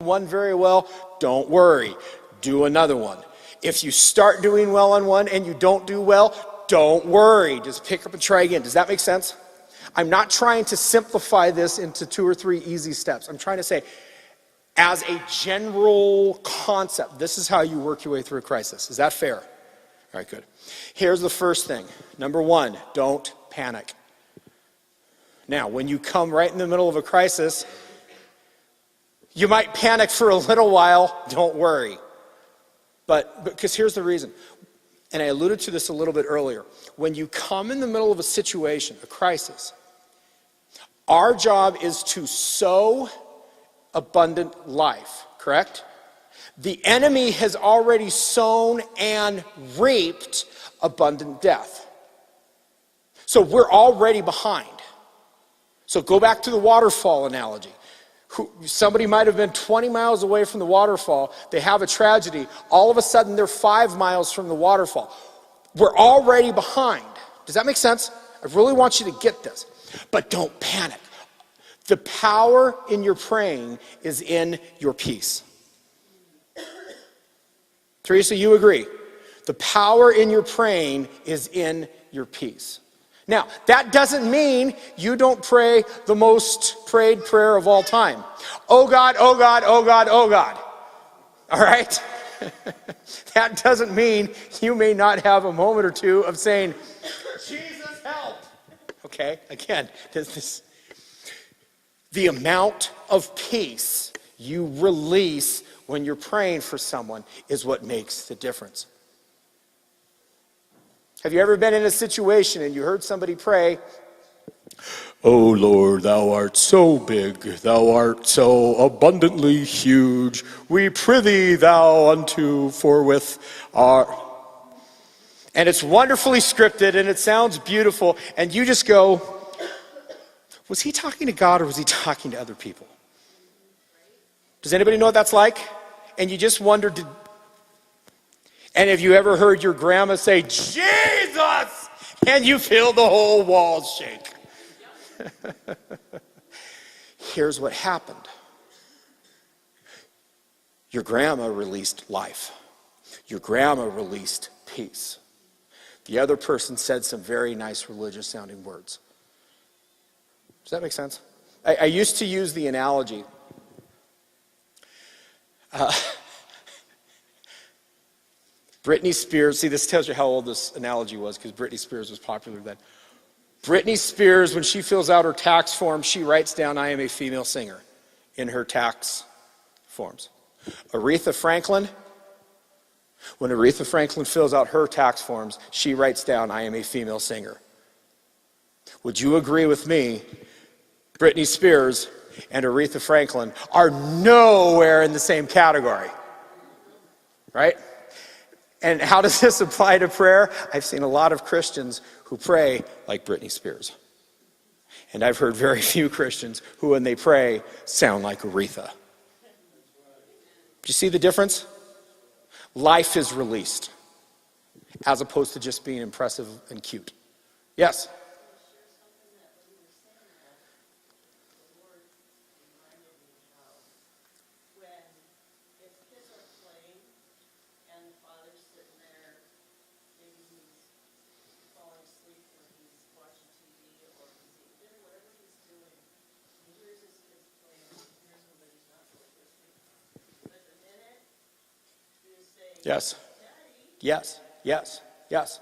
one very well, don't worry. Do another one. If you start doing well on one and you don't do well, don't worry. Just pick up and try again. Does that make sense? I'm not trying to simplify this into 2 or 3 easy steps. I'm trying to say, as a general concept, this is how you work your way through a crisis. Is that fair? All right, good. Here's the first thing. Number 1, don't panic. Now, when you come right in the middle of a crisis, you might panic for a little while. Don't worry. But because here's the reason. And I alluded to this a little bit earlier. When you come in the middle of a situation, a crisis, our job is to sow abundant life, correct? The enemy has already sown and reaped abundant death. So we're already behind. So go back to the waterfall analogy. Somebody might have been 20 miles away from the waterfall. They have a tragedy. All of a sudden, they're 5 miles from the waterfall. We're already behind. Does that make sense? I really want you to get this. But don't panic. The power in your praying is in your peace. Teresa, you agree? The power in your praying is in your peace. Now, that doesn't mean you don't pray the most prayed prayer of all time. Oh God, oh God, oh God, oh God. All right? That doesn't mean you may not have a moment or two of saying, Jesus, help. Okay, again, the amount of peace you release when you're praying for someone is what makes the difference. Have you ever been in a situation and you heard somebody pray, "Oh Lord, thou art so big, thou art so abundantly huge, we prithee thou unto forthwith our..." And it's wonderfully scripted and it sounds beautiful, and you just go, was he talking to God or was he talking to other people? Does anybody know what that's like? And you just wonder, and have you ever heard your grandma say, Jesus, and you feel the whole walls shake? Here's what happened. Your grandma released life. Your grandma released peace. The other person said some very nice religious sounding words. Does that make sense? I used to use the analogy. Britney Spears, see, this tells you how old this analogy was, because Britney Spears was popular then. Britney Spears, when she fills out her tax form, she writes down, "I am a female singer," in her tax forms. Aretha Franklin, when Aretha Franklin fills out her tax forms, she writes down, "I am a female singer." Would you agree with me? Britney Spears and Aretha Franklin are nowhere in the same category, right? And how does this apply to prayer? I've seen a lot of Christians who pray like Britney Spears. And I've heard very few Christians who, when they pray, sound like Aretha. Do you see the difference? Life is released, as opposed to just being impressive and cute. Yes? Yes. Yes. Yes. Yes.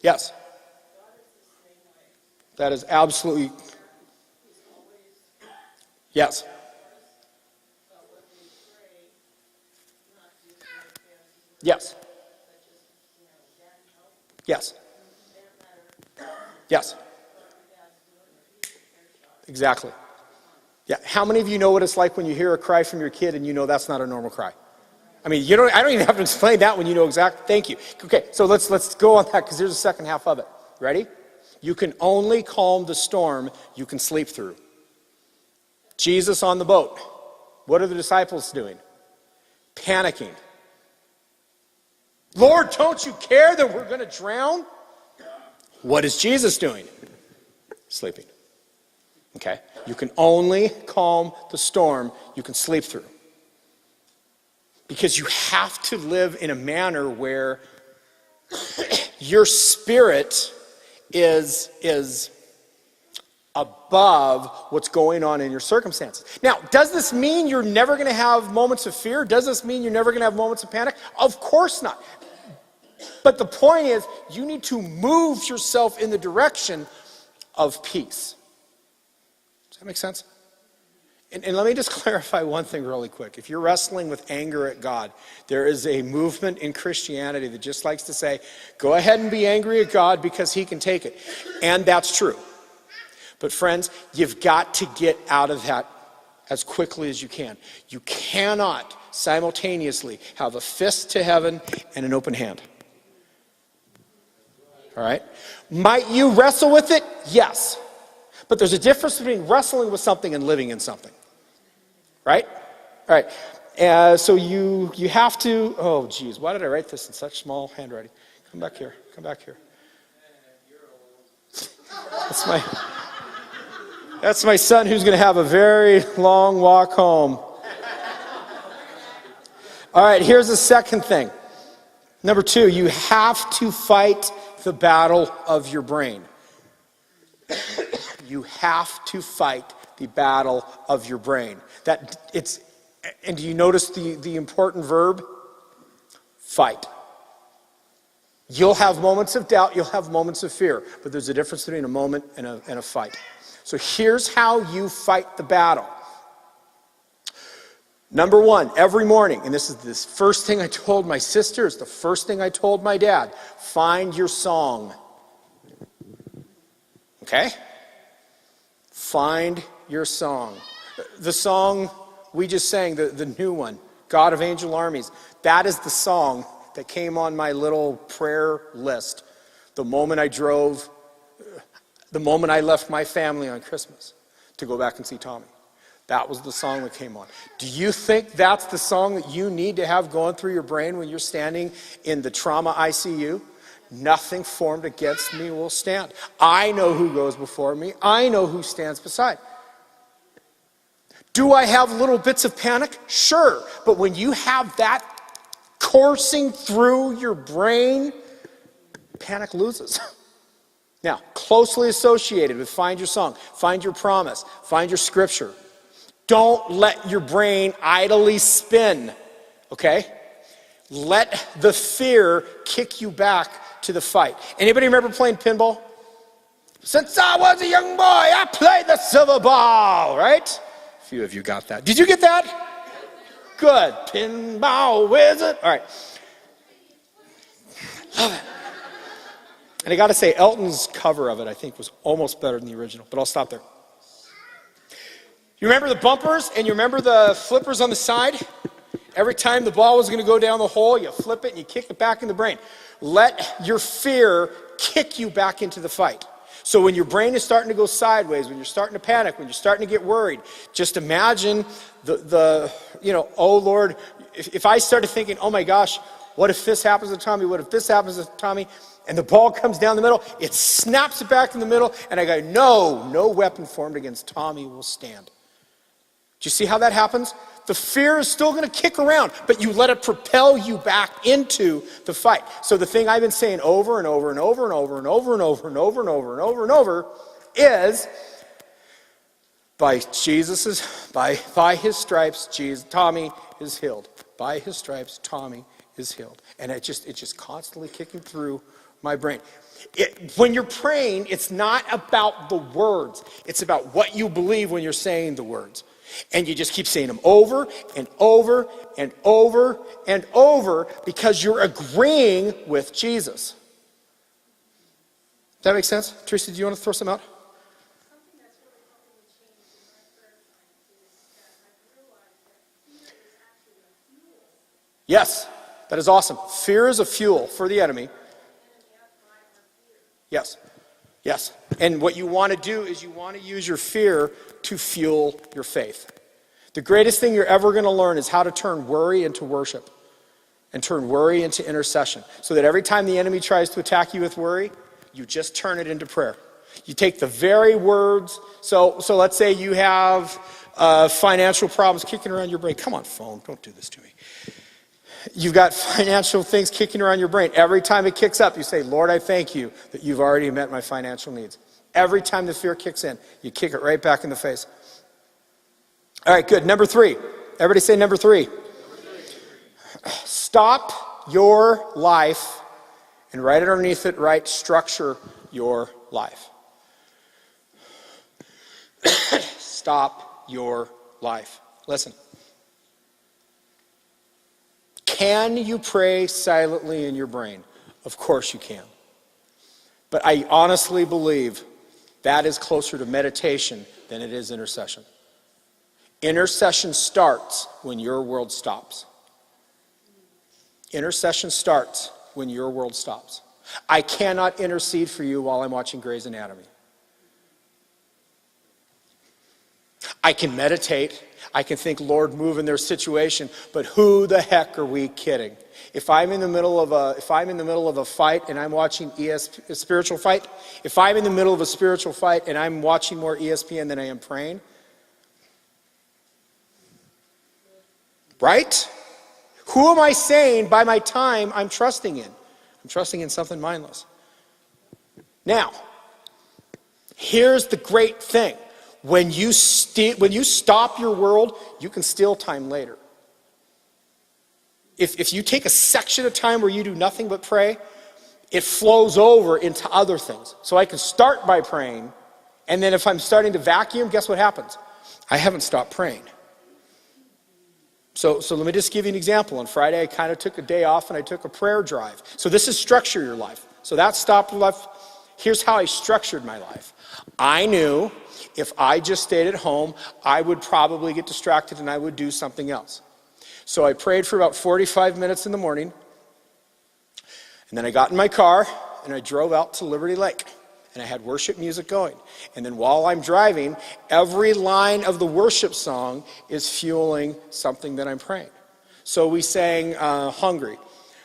Yes. That is absolutely. Yes. Yes. Yes. Yes. Exactly. Yeah. How many of you know what it's like when you hear a cry from your kid and you know that's not a normal cry? I mean, I don't even have to explain that when you know exactly. Thank you. Okay, so let's go on that, because here's the second half of it. Ready? You can only calm the storm you can sleep through. Jesus on the boat. What are the disciples doing? Panicking. Lord, don't you care that we're going to drown? What is Jesus doing? Sleeping. Okay? You can only calm the storm you can sleep through. Because you have to live in a manner where your spirit is above what's going on in your circumstances. Now, does this mean you're never going to have moments of fear? Does this mean you're never going to have moments of panic? Of course not. But the point is, you need to move yourself in the direction of peace. Does that make sense? And let me just clarify one thing really quick. If you're wrestling with anger at God, there is a movement in Christianity that just likes to say, go ahead and be angry at God because he can take it. And that's true. But friends, you've got to get out of that as quickly as you can. You cannot simultaneously have a fist to heaven and an open hand. All right? Might you wrestle with it? Yes. But there's a difference between wrestling with something and living in something. Right? All right. So you have to, oh geez, why did I write this in such small handwriting? Come back here. Come back here. That's my son who's going to have a very long walk home. All right, here's the second thing. Number 2, you have to fight the battle of your brain. You have to fight the battle of your brain. And do you notice the important verb? Fight. You'll have moments of doubt, you'll have moments of fear, but there's a difference between a moment and a fight. So here's how you fight the battle. Number 1, every morning, and this is the first thing I told my sister, it's the first thing I told my dad, find your song. Okay? Find your song. The song we just sang, the new one, God of Angel Armies, that is the song that came on my little prayer list the moment I left my family on Christmas to go back and see Tommy. That was the song that came on. Do you think that's the song that you need to have going through your brain when you're standing in the trauma ICU? Nothing formed against me will stand. I know who goes before me. I know who stands beside. Do I have little bits of panic? Sure. But when you have that coursing through your brain, panic loses. Now, closely associated with find your song, find your promise, find your scripture. Don't let your brain idly spin, okay? Let the fear kick you back to the fight. Anybody remember playing pinball? Since I was a young boy, I played the silver ball, right? A few of you got that. Did you get that? Good. Pinball wizard. All right. Love it. And I got to say, Elton's cover of it, I think, was almost better than the original, but I'll stop there. You remember the bumpers and you remember the flippers on the side? Every time the ball was going to go down the hole, you flip it and you kick it back in the brain. Let your fear kick you back into the fight. So when your brain is starting to go sideways, when you're starting to panic, when you're starting to get worried, just imagine oh Lord, if I started thinking, oh my gosh, what if this happens to Tommy? What if this happens to Tommy? And the ball comes down the middle, it snaps it back in the middle, and I go, no weapon formed against Tommy will stand. Do you see how that happens? The fear is still going to kick around, but you let it propel you back into the fight. So the thing I've been saying over and over and over and over and over and over and over and over and over and over is, by his stripes, Tommy is healed. By his stripes, Tommy is healed. And it's just constantly kicking through my brain. When you're praying, it's not about the words. It's about what you believe when you're saying the words. And you just keep saying them over and over and over and over because you're agreeing with Jesus. Does that make sense? Teresa, do you want to throw some out? Something that's really helping me change my prayer time is that I've realized that fear is actually a fuel. Yes, that is awesome. Fear is a fuel for the enemy. Yes. Yes. And what you want to do is you want to use your fear to fuel your faith. The greatest thing you're ever going to learn is how to turn worry into worship and turn worry into intercession. So that every time the enemy tries to attack you with worry, you just turn it into prayer. You take the very words. So let's say you have financial problems kicking around your brain. Come on, phone, don't do this to me. You've got financial things kicking around your brain. Every time it kicks up, you say, Lord, I thank you that you've already met my financial needs. Every time the fear kicks in, you kick it right back in the face. All right, good. Number 3. Everybody say number 3. Stop your life, and right underneath it, write structure your life. Stop your life. Listen. Can you pray silently in your brain? Of course you can. But I honestly believe that is closer to meditation than it is intercession. Intercession starts when your world stops. Intercession starts when your world stops. I cannot intercede for you while I'm watching Grey's Anatomy. I can meditate. I can think, Lord, move in their situation. But who the heck are we kidding? If I'm in the middle of a fight and I'm watching a spiritual fight, if I'm in the middle of a spiritual fight and I'm watching more ESPN than I am praying, right? Who am I saying by my time I'm trusting in? I'm trusting in something mindless. Now, here's the great thing. When you stop your world, you can steal time later. If you take a section of time where you do nothing but pray, it flows over into other things. So I can start by praying, and then if I'm starting to vacuum, guess what happens? I haven't stopped praying. So let me just give you an example. On Friday, I kind of took a day off and I took a prayer drive. So this is structure your life. So that stopped life. Here's how I structured my life. I knew if I just stayed at home, I would probably get distracted and I would do something else. So I prayed for about 45 minutes in the morning. And then I got in my car and I drove out to Liberty Lake. And I had worship music going. And then while I'm driving, every line of the worship song is fueling something that I'm praying. So we sang Hungry.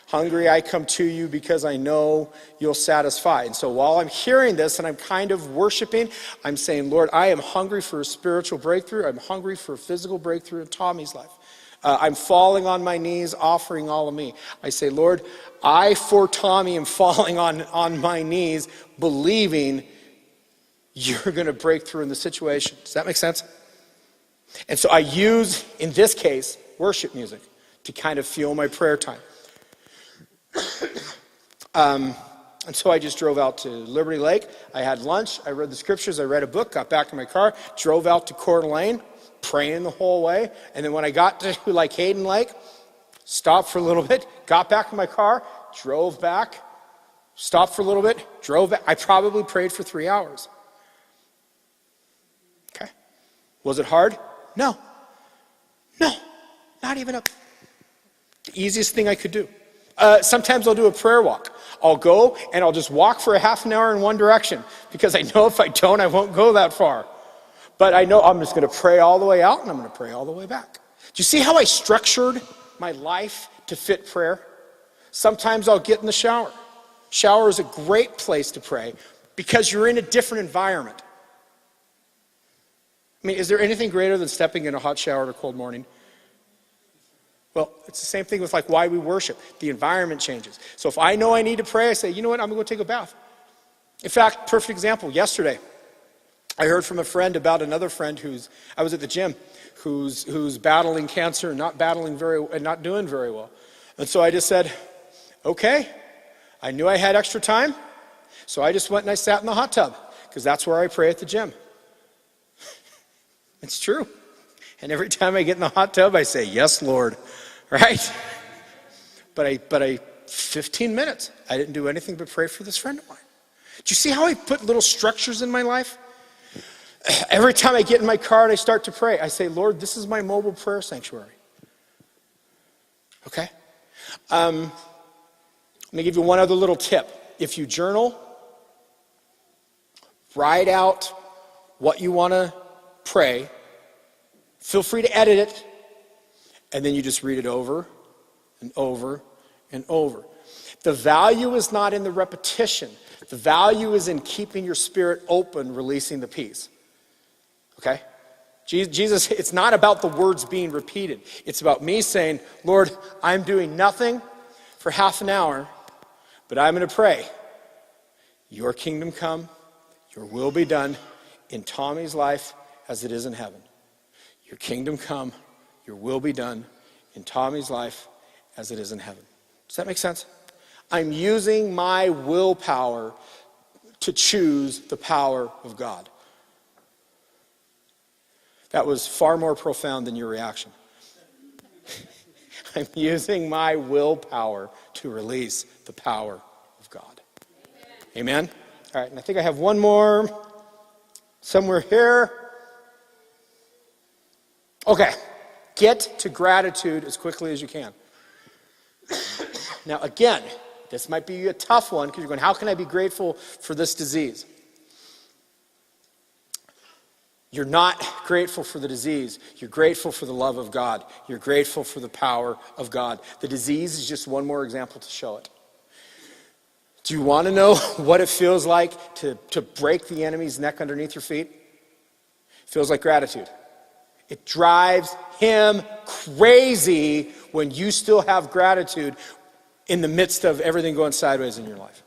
Hungry, I come to you because I know you'll satisfy. And so while I'm hearing this and I'm kind of worshiping, I'm saying, Lord, I am hungry for a spiritual breakthrough. I'm hungry for a physical breakthrough in Tommy's life. I'm falling on my knees, offering all of me. I say, Lord, I, for Tommy, am falling on my knees, believing you're going to break through in the situation. Does that make sense? And so I use, in this case, worship music to kind of fuel my prayer time. And so I just drove out to Liberty Lake. I had lunch. I read the scriptures. I read a book, got back in my car, drove out to Coeur d'Alene, praying the whole way. And then when I got to Hayden Lake, stopped for a little bit, got back in my car, drove back, stopped for a little bit, drove back. I probably prayed for 3 hours. Okay. Was it hard? No. No. Not even the easiest thing I could do. Sometimes I'll do a prayer walk. I'll go and I'll just walk for a half an hour in one direction because I know if I don't, I won't go that far. But I know I'm just going to pray all the way out and I'm going to pray all the way back. Do you see how I structured my life to fit prayer? Sometimes I'll get in the shower. Shower is a great place to pray because you're in a different environment. I mean, is there anything greater than stepping in a hot shower in a cold morning? Well, it's the same thing with like why we worship. The environment changes. So if I know I need to pray, I say, you know what, I'm going to go take a bath. In fact, perfect example, yesterday, I heard from a friend about another friend I was at the gym, who's battling cancer and not doing very well. And so I just said, okay, I knew I had extra time, so I just went and I sat in the hot tub, because that's where I pray at the gym. It's true. And every time I get in the hot tub, I say, yes, Lord, right? But 15 minutes, I didn't do anything but pray for this friend of mine. Do you see how I put little structures in my life? Every time I get in my car and I start to pray, I say, Lord, this is my mobile prayer sanctuary. Okay? Let me give you one other little tip. If you journal, write out what you want to pray. Feel free to edit it. And then you just read it over and over and over. The value is not in the repetition. The value is in keeping your spirit open, releasing the peace. Okay? Jesus, it's not about the words being repeated. It's about me saying, Lord, I'm doing nothing for half an hour, but I'm going to pray. Your kingdom come, your will be done in Tommy's life as it is in heaven. Your kingdom come, your will be done in Tommy's life as it is in heaven. Does that make sense? I'm using my willpower to choose the power of God. That was far more profound than your reaction. I'm using my willpower to release the power of God. Amen? All right, and I think I have one more somewhere here. Okay, get to gratitude as quickly as you can. Now, again, this might be a tough one because you're going, how can I be grateful for this disease? You're not grateful for the disease. You're grateful for the love of God. You're grateful for the power of God. The disease is just one more example to show it. Do you want to know what it feels like to break the enemy's neck underneath your feet? It feels like gratitude. It drives him crazy when you still have gratitude in the midst of everything going sideways in your life.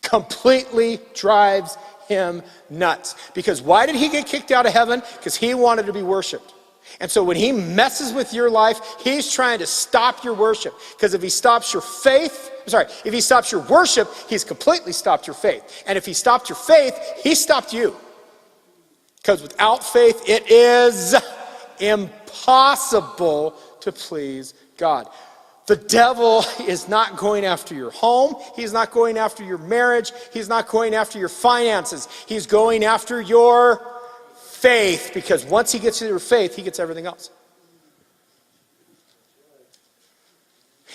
Completely drives him nuts. Because why did he get kicked out of heaven? Because he wanted to be worshiped. And so when he messes with your life, he's trying to stop your worship. Because if he stops your faith, if he stops your worship, he's completely stopped your faith. And if he stopped your faith, he stopped you. Because without faith, it is impossible to please God. The devil is not going after your home. He's not going after your marriage. He's not going after your finances. He's going after your faith. Because once he gets to your faith, he gets everything else.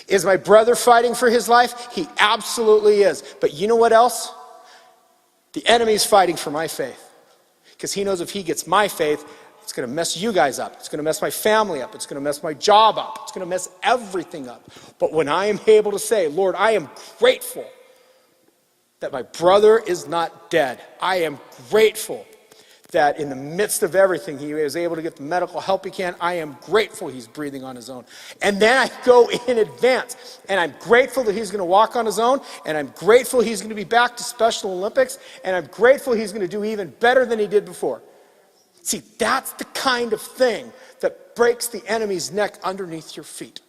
Is my brother fighting for his life? He absolutely is. But you know what else? The enemy's fighting for my faith. Because he knows if he gets my faith, it's going to mess you guys up. It's going to mess my family up. It's going to mess my job up. It's going to mess everything up. But when I am able to say, Lord, I am grateful that my brother is not dead. I am grateful that in the midst of everything, he was able to get the medical help he can. I am grateful he's breathing on his own. And then I go in advance. And I'm grateful that he's going to walk on his own. And I'm grateful he's going to be back to Special Olympics. And I'm grateful he's going to do even better than he did before. See, that's the kind of thing that breaks the enemy's neck underneath your feet.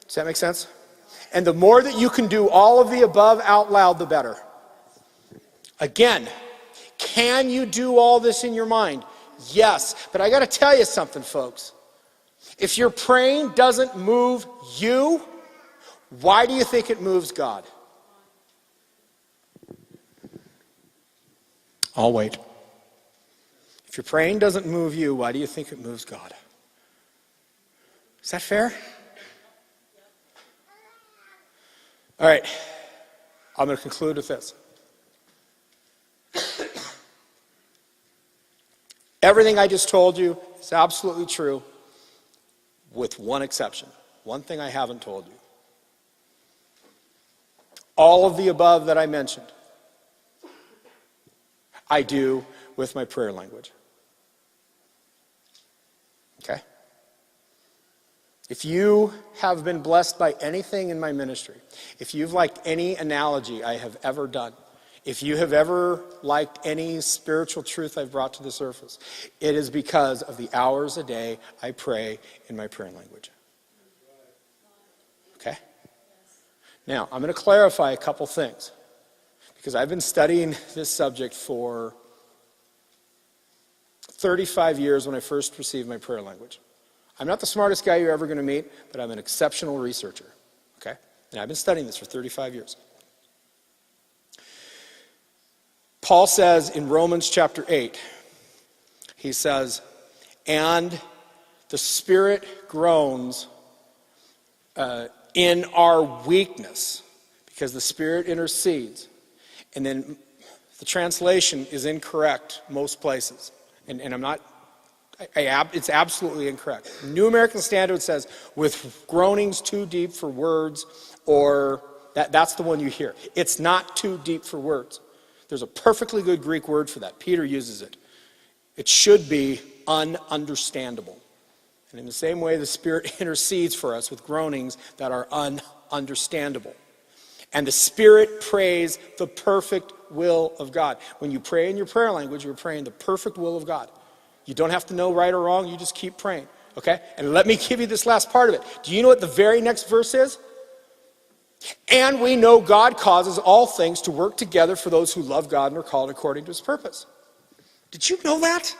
Does that make sense? And the more that you can do all of the above out loud, the better. Again, can you do all this in your mind? Yes. But I got to tell you something, folks. If your praying doesn't move you, why do you think it moves God? I'll wait. If your praying doesn't move you, why do you think it moves God? Is that fair? All right. I'm going to conclude with this. Everything I just told you is absolutely true, with one exception. One thing I haven't told you. All of the above that I mentioned, I do with my prayer language. Okay? If you have been blessed by anything in my ministry, if you've liked any analogy I have ever done, if you have ever liked any spiritual truth I've brought to the surface, it is because of the hours a day I pray in my prayer language. Okay? Now, I'm going to clarify a couple things, because I've been studying this subject for 35 years when I first received my prayer language. I'm not the smartest guy you're ever going to meet, but I'm an exceptional researcher. Okay? And I've been studying this for 35 years. Paul says in Romans chapter 8, he says, and the Spirit groans in our weakness, because the Spirit intercedes. And then the translation is incorrect most places. And I'm not It's absolutely incorrect. New American Standard says, with groanings too deep for words, or that's the one you hear. It's not too deep for words. There's a perfectly good Greek word for that. Peter uses it. It should be ununderstandable. And in the same way, the Spirit intercedes for us with groanings that are ununderstandable. And the Spirit prays the perfect will of God. When you pray in your prayer language, you're praying the perfect will of God. You don't have to know right or wrong, you just keep praying. Okay? And let me give you this last part of it. Do you know what the very next verse is? And we know God causes all things to work together for those who love God and are called according to his purpose. Did you know that?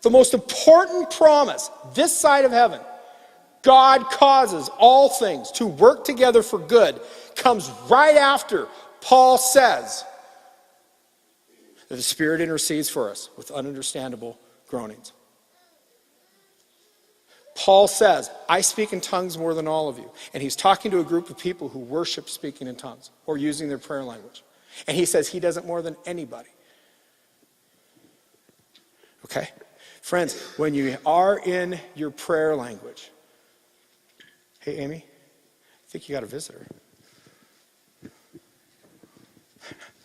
The most important promise this side of heaven, God causes all things to work together for good, comes right after Paul says that the Spirit intercedes for us with ununderstandable groanings. Paul says, I speak in tongues more than all of you. And he's talking to a group of people who worship speaking in tongues or using their prayer language. And he says he does it more than anybody. Okay? Friends, when you are in your prayer language, hey, Amy, I think you got a visitor.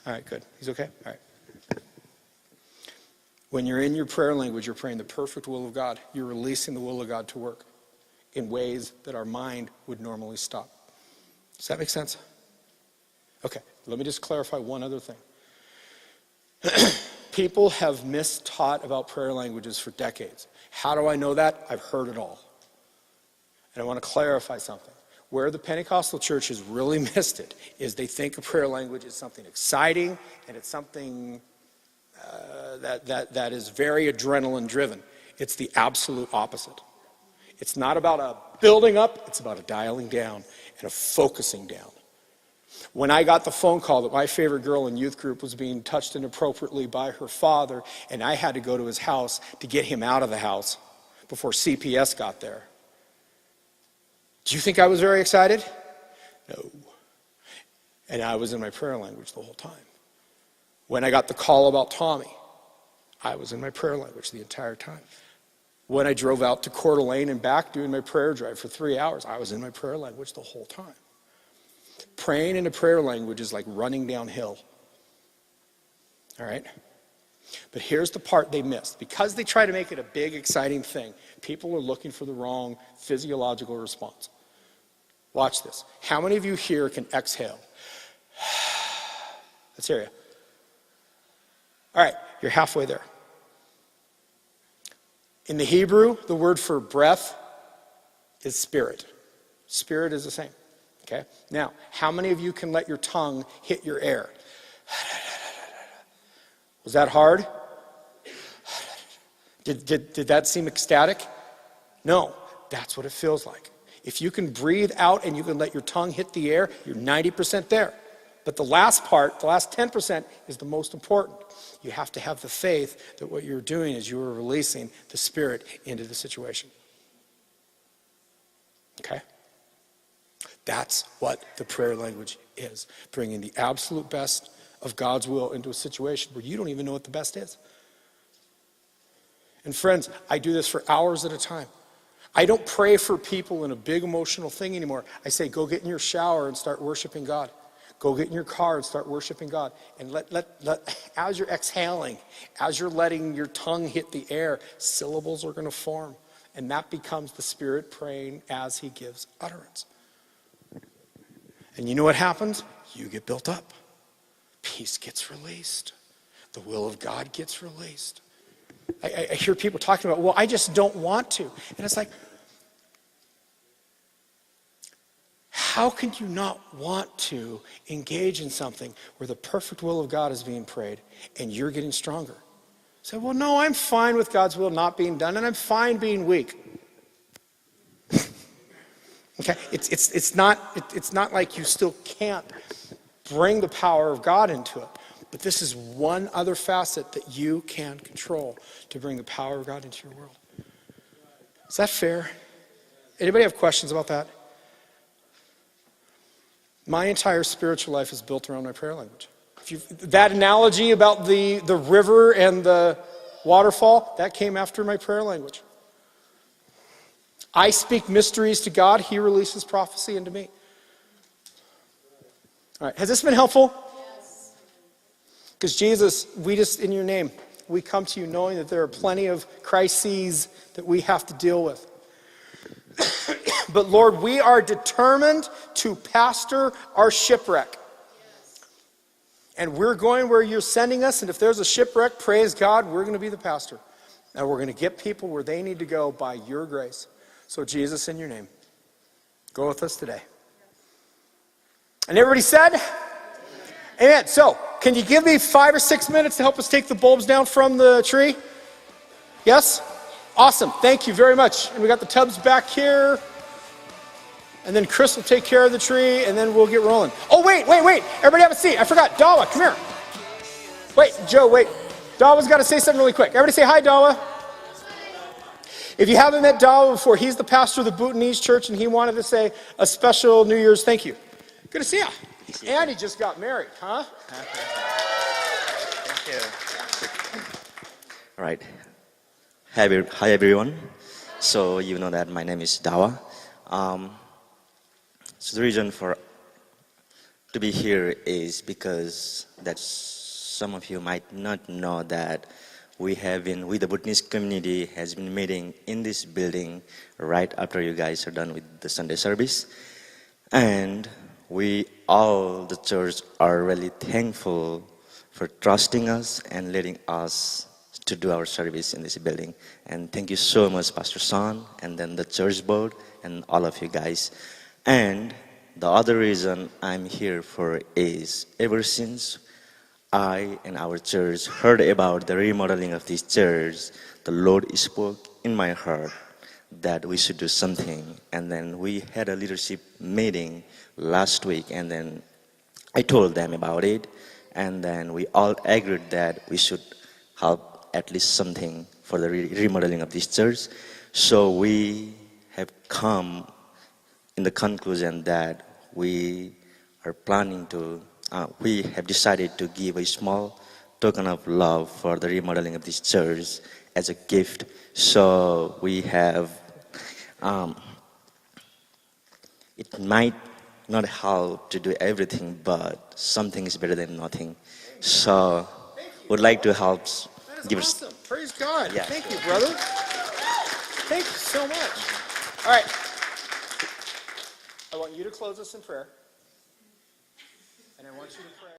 All right, good. He's okay? All right. When you're in your prayer language, you're praying the perfect will of God. You're releasing the will of God to work in ways that our mind would normally stop. Does that make sense? Okay, let me just clarify one other thing. People have mistaught about prayer languages for decades. How do I know that? I've heard it all. And I want to clarify something. Where the Pentecostal church has really missed it is they think a prayer language is something exciting and it's something that is very adrenaline driven. It's the absolute opposite. It's not about a building up, it's about a dialing down and a focusing down. When I got the phone call that my favorite girl in youth group was being touched inappropriately by her father, and I had to go to his house to get him out of the house before CPS got there. Do you think I was very excited? No. And I was in my prayer language the whole time. When I got the call about Tommy, I was in my prayer language the entire time. When I drove out to Coeur d'Alene and back doing my prayer drive for 3 hours, I was in my prayer language the whole time. Praying in a prayer language is like running downhill. All right? But here's the part they missed. Because they try to make it a big, exciting thing, people are looking for the wrong physiological response. Watch this. How many of you here can exhale? Let's hear you. All right, you're halfway there. In the Hebrew, the word for breath is spirit. Spirit is the same. Okay? Now, how many of you can let your tongue hit your air? Was that hard? Did that seem ecstatic? No, that's what it feels like. If you can breathe out and you can let your tongue hit the air, you're 90% there. But the last part, the last 10% is the most important. You have to have the faith that what you're doing is you are releasing the Spirit into the situation. Okay? That's what the prayer language is. Bringing the absolute best of God's will into a situation where you don't even know what the best is. And friends, I do this for hours at a time. I don't pray for people in a big emotional thing anymore. I say, go get in your shower and start worshiping God. Go get in your car and start worshiping God. And let as you're exhaling, as you're letting your tongue hit the air, syllables are going to form. And that becomes the Spirit praying as he gives utterance. And you know what happens? You get built up. Peace gets released. The will of God gets released. I hear people talking about, well, I just don't want to. And it's like, how can you not want to engage in something where the perfect will of God is being prayed and you're getting stronger? Say, well, no, I'm fine with God's will not being done, and I'm fine being weak. Okay, it's not like you still can't bring the power of God into it. But this is one other facet that you can control to bring the power of God into your world. Is that fair? Anybody have questions about that? My entire spiritual life is built around my prayer language. That analogy about the river and the Waterfall, that came after my prayer language. I speak mysteries to God. He releases prophecy into me. All right, has this been helpful? Yes. Because Jesus, we just, in your name, we come to you knowing that there are plenty of crises that we have to deal with. But Lord, we are determined to pastor our shipwreck. And we're going where you're sending us, and if there's a shipwreck, praise God, we're going to be the pastor. And we're going to get people where they need to go by your grace. So Jesus, in your name, go with us today. And everybody said? Amen. So, can you give me 5 or 6 minutes to help us take the bulbs down from the tree? Yes? Awesome. Thank you very much. And we got the tubs back here. And then Chris will take care of the tree, and then we'll get rolling. Oh, wait. Everybody have a seat. I forgot. Dawa, come here. Wait, Joe, wait. Dawa's got to say something really quick. Everybody say hi, Dawa. If you haven't met Dawa before, he's the pastor of the Bhutanese church, and he wanted to say a special New Year's thank you. Good to see you. And he just got married, huh? Thank you. All right. Hi, everyone. So you know that my name is Dawa. So the reason for to be here is because that some of you might not know that we the Bhutanese community has been meeting in this building right after you guys are done with the Sunday service. And we all, the church, are really thankful for trusting us and letting us to do our service in this building. And thank you so much, Pastor Son, and then the church board, and all of you guys. And the other reason I'm here for is ever since I and our church heard about the remodeling of this church, the Lord spoke in my heart that we should do something. And then we had a leadership meeting last week, and then I told them about it, and then we all agreed that we should help at least something for the remodeling of this church. So we have come in the conclusion that we are planning to, we have decided to give a small token of love for the remodeling of this church as a gift. So we have, it might not help to do everything, but something is better than nothing. So would like to help. That is awesome. Praise God. Yeah. Thank you, brother. Thank you so much. All right. I want you to close us in prayer. And I want you to pray.